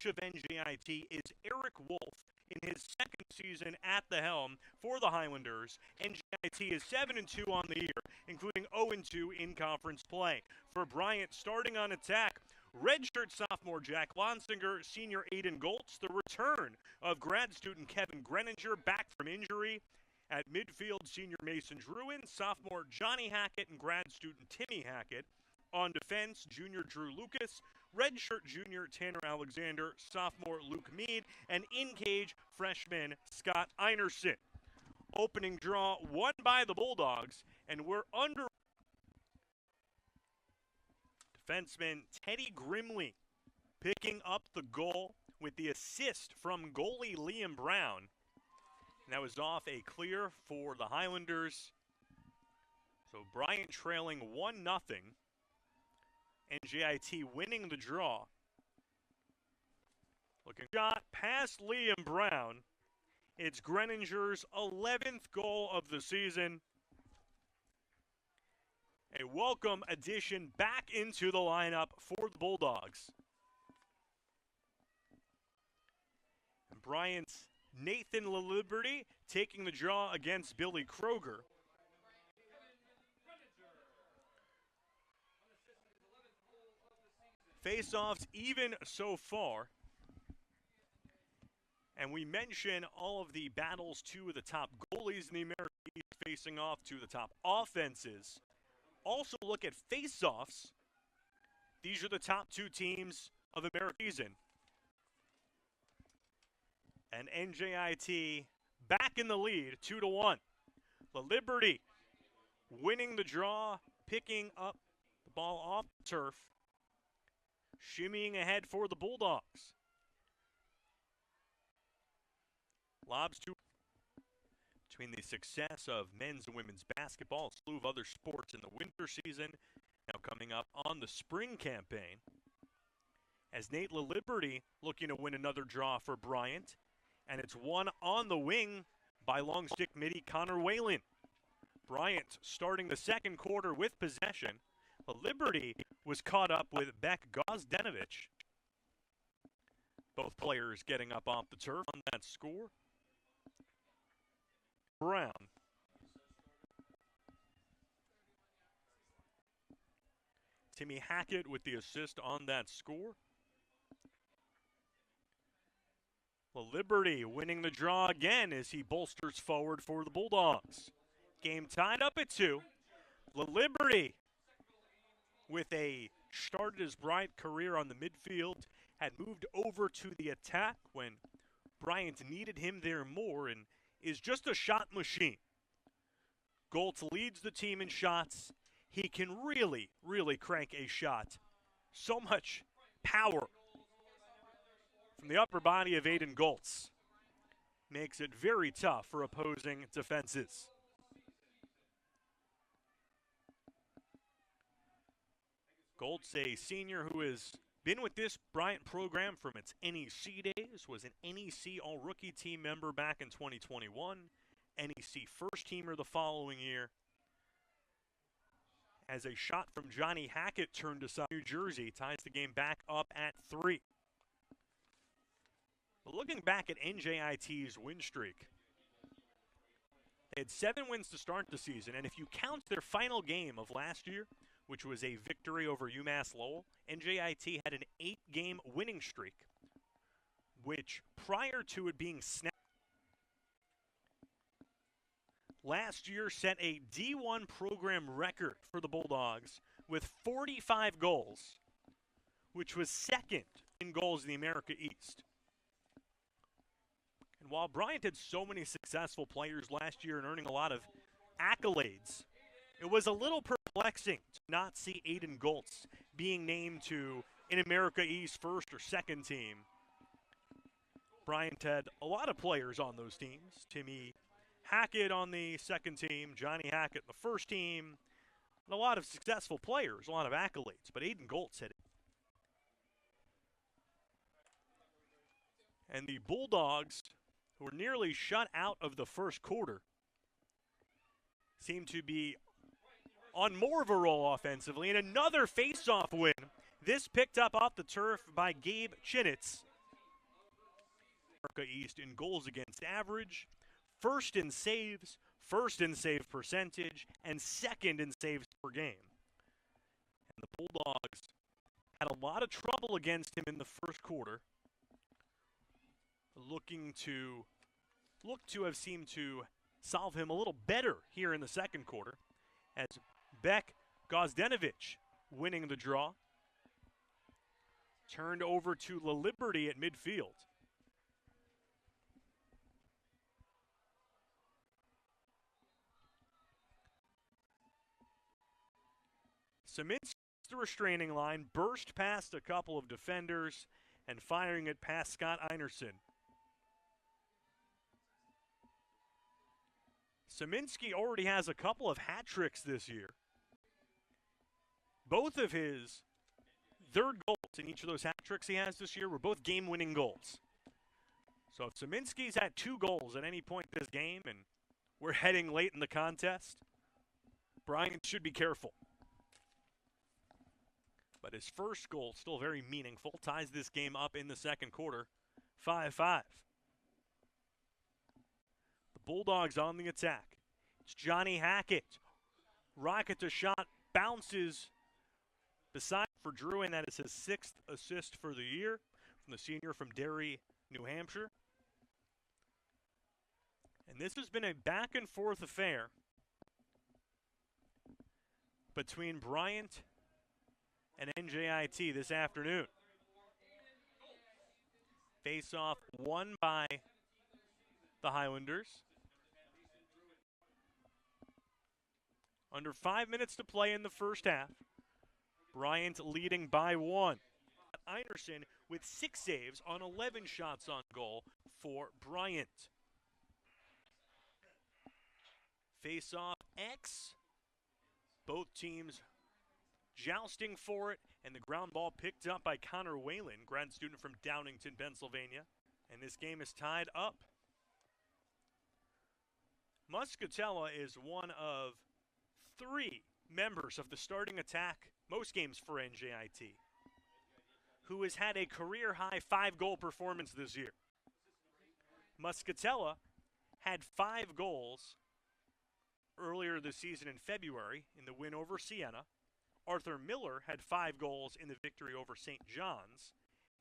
coach of NJiT is Eric Wolf in his second season at the helm for the Highlanders. NJiT is 7-2 on the year, including 0-2 in conference play. For Bryant, starting on attack, redshirt sophomore Jack Lonsinger, senior Aiden Goltz, the return of grad student Kevin Greninger back from injury. At midfield, senior Mason Druin, sophomore Johnny Hackett, and grad student Timmy Hackett. On defense, junior Drew Lucas, redshirt junior Tanner Alexander, sophomore Luke Mead, and in-cage freshman Scott Einerson. Opening draw won by the Bulldogs, and we're under. Defenseman Teddy Grimley picking up the goal with the assist from goalie Liam Brown. And that was off a clear for the Highlanders. So Bryant trailing 1-0. NJiT winning the draw. Looking shot past Liam Brown. It's Greninger's 11th goal of the season. A welcome addition back into the lineup for the Bulldogs. And Bryant's Nathan Laliberte taking the draw against Billy Kroeger. Faceoffs even so far. And we mention all of the battles, two of the top goalies in the American East facing off, two of the top offenses. Also look at faceoffs. These are the top two teams of American season. And NJiT back in the lead, 2-1. Laliberte winning the draw, picking up the ball off the turf, shimmying ahead for the Bulldogs. Lobs to between the success of men's and women's basketball, a slew of other sports in the winter season, now coming up on the spring campaign. As Nate Laliberte looking to win another draw for Bryant, and it's one on the wing by long stick midi Connor Whalen. Bryant starting the second quarter with possession. Laliberte was caught up with Beck Gozdenovich. Both players getting up off the turf on that score. Brown. Timmy Hackett with the assist on that score. Laliberte winning the draw again as he bolsters forward for the Bulldogs. Game tied up at 2. Laliberte with a started his Bryant career on the midfield, had moved over to the attack when Bryant needed him there more, and is just a shot machine. Goltz leads the team in shots. He can really, really crank a shot. So much power from the upper body of Aiden Goltz. Makes it very tough for opposing defenses. Goltz, a senior who has been with this Bryant program from its NEC days, was an NEC All-Rookie team member back in 2021, NEC first-teamer the following year. As a shot from Johnny Hackett turned aside, New Jersey ties the game back up at 3. But looking back at NJIT's win streak, they had 7 wins to start the season, and if you count their final game of last year, which was a victory over UMass Lowell, NJiT had an 8-game winning streak, which prior to it being snapped, last year set a D1 program record for the Bulldogs with 45 goals, which was second in goals in the America East. And while Bryant had so many successful players last year and earning a lot of accolades, it was a little perplexing to not see Aiden Goltz being named to an America East first or second team. Bryant had a lot of players on those teams. Timmy Hackett on the second team, Johnny Hackett the first team, and a lot of successful players, a lot of accolades, but Aiden Goltz had it. And the Bulldogs, who were nearly shut out of the first quarter, seem to be on more of a roll offensively, and another face-off win. This picked up off the turf by Gabe Chinitz. America East in goals against average, first in saves, first in save percentage, and second in saves per game. And the Bulldogs had a lot of trouble against him in the first quarter. Look to have seemed to solve him a little better here in the second quarter, as Beck Gozdenovich winning the draw. Turned over to Laliberte at midfield. Saminsky, the restraining line, burst past a couple of defenders and firing it past Scott Einerson. Saminsky already has a couple of hat tricks this year. Both of his third goals in each of those hat tricks he has this year were both game-winning goals. So if Saminsky's at 2 goals at any point this game and we're heading late in the contest, Bryant should be careful. But his first goal, still very meaningful, ties this game up in the second quarter, 5-5. The Bulldogs on the attack. It's Johnny Hackett. Rocket to shot, bounces beside for Druin. That is his 6th assist for the year from the senior from Derry, New Hampshire. And this has been a back-and-forth affair between Bryant and NJiT this afternoon. Faceoff won by the Highlanders. Under 5 minutes to play in the first half. Bryant leading by 1. Einerson with 6 saves on 11 shots on goal for Bryant. Face-off X. Both teams jousting for it, and the ground ball picked up by Connor Whalen, grad student from Downington, Pennsylvania. And this game is tied up. Muscatella is one of 3 members of the starting attack most games for NJiT, who has had a career-high 5-goal performance this year. Muscatella had 5 goals earlier this season in February in the win over Siena. Arthur Miller had 5 goals in the victory over St. John's.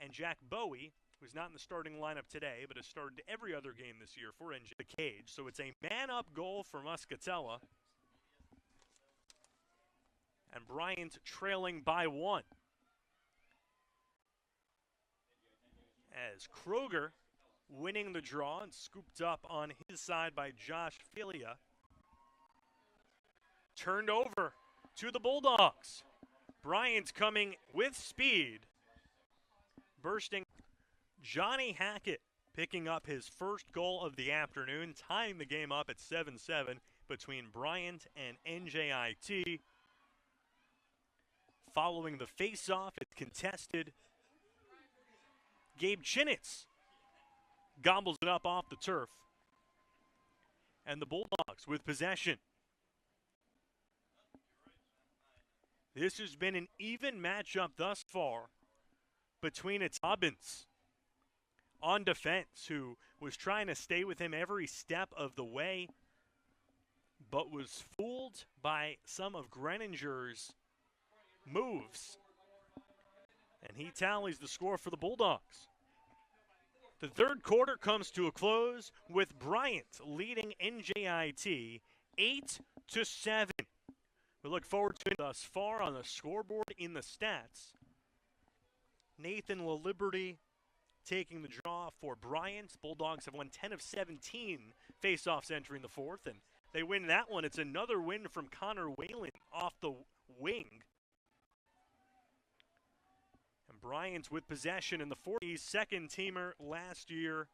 And Jack Bowie, who's not in the starting lineup today, but has started every other game this year for NJ the Cage. So it's a man-up goal for Muscatella. And Bryant trailing by 1. As Kroeger winning the draw and scooped up on his side by Josh Filia. Turned over to the Bulldogs. Bryant coming with speed. Bursting. Johnny Hackett picking up his first goal of the afternoon, tying the game up at 7-7 between Bryant and NJiT. Following the face-off, it's contested. Gabe Chinitz gobbles it up off the turf. And the Bulldogs with possession. This has been an even matchup thus far between its Robbins on defense, who was trying to stay with him every step of the way, but was fooled by some of Greninger's moves. And he tallies the score for the Bulldogs. The third quarter comes to a close with Bryant leading NJiT 8-7. We look forward to it thus far on the scoreboard in the stats. Nathan Laliberte taking the draw for Bryant. Bulldogs have won 10 of 17 face-offs entering the fourth, and they win that one. It's another win from Connor Whalen off the wing. And Bryant with possession in the fourth. He's second teamer last year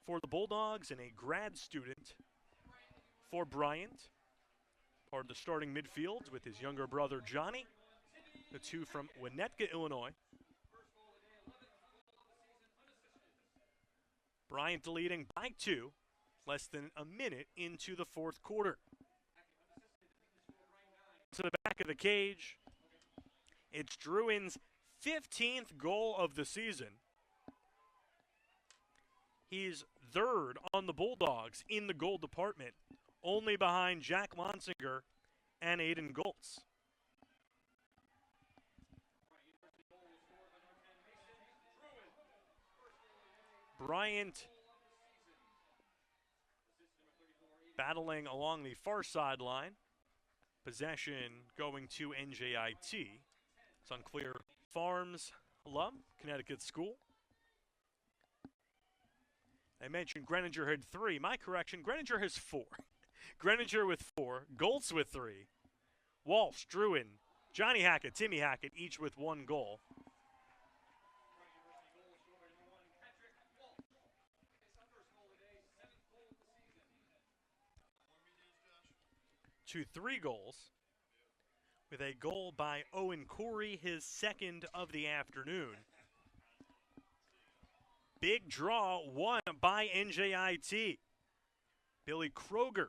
for the Bulldogs and a grad student for Bryant. Part of the starting midfield with his younger brother Johnny. The two from Winnetka, Illinois. Bryant leading by 2, less than a minute into the fourth quarter. To the back of the cage, it's Druin's 15th goal of the season. He's third on the Bulldogs in the goal department, only behind Jack Lonsinger and Aiden Goltz. Bryant battling along the far sideline. Possession going to NJiT. It's unclear. Farms alum, Connecticut school. I mentioned Greninger had 3. My correction, Greninger has 4. Greninger with 4, Goltz with 3, Walsh, Druin, Johnny Hackett, Timmy Hackett, each with 1 goal. To 3 goals, with a goal by Owen Corey, his 2nd of the afternoon. Big draw won by NJiT. Billy Kroeger.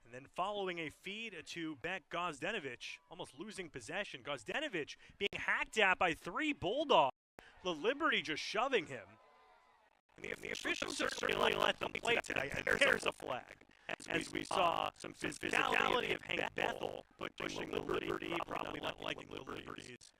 And then following a feed to Beck Gozdenovich, almost losing possession. Gozdenovich being hacked at by 3 Bulldogs. Laliberte just shoving him. And the officials certainly let them play today. And there's a flag. As we saw some physicality of Hank Bethel pushing Liberty, probably not liking Liberty's